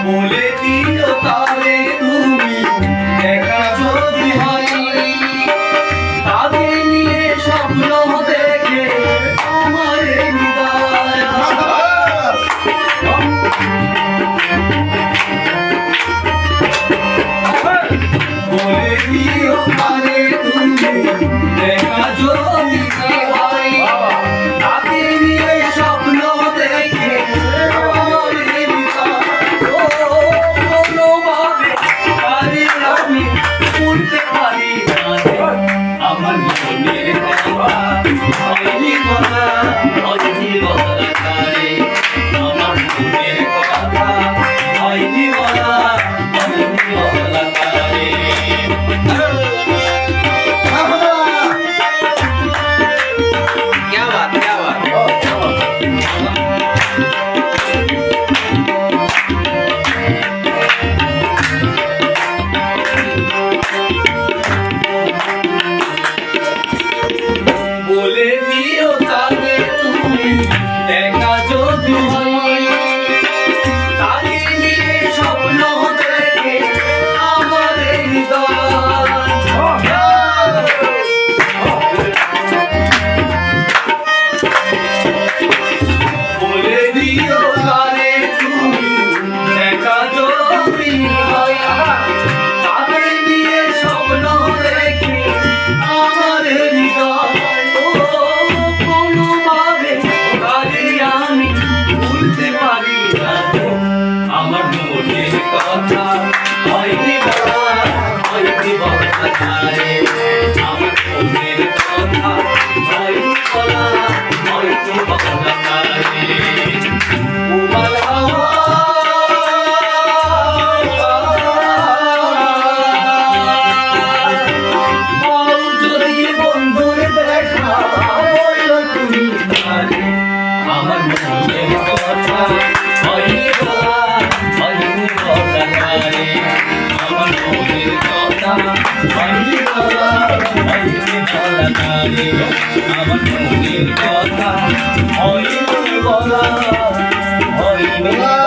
বলে দিও তারে তুমি দেখা যদি হয় তাকে নিয়ে স্বপ্ন দেখে আমার হৃদয় বলে দিও তারে তুমি দেখা যদি হয় তাকে নিয়ে স্বপ্ন দেখে আমার বলতে পারি আমার মনের কথা হয়নি বলা হয়নি বলা তারে আমার মনের কথা হয়নি বলা হয়নি বলা তারে क्या बात বলে দিও তাকে তুমি দেখা যদি হয় তাকে নিয়ে স্বপ্ন দেখে আমার বলে দিও তারে তুমি দেখা যদি হয় তাকে নিয়ে স্বপ্ন দেখে আমার আমার মনের কথা হয়নি বলা হয়নি বলা তারে আমার মনের কথা হয়নি বলা হয়নি বলা তারে যদি বন্ধুর দেখা তুমি তারে আমার মনের কথা হয়নি বলা হয়নি বলা তারে আমার মনের কথা হয়নি বলা হয়নি বলা তারে আমার মনের কথা হয়নি বলা হয়নি বলা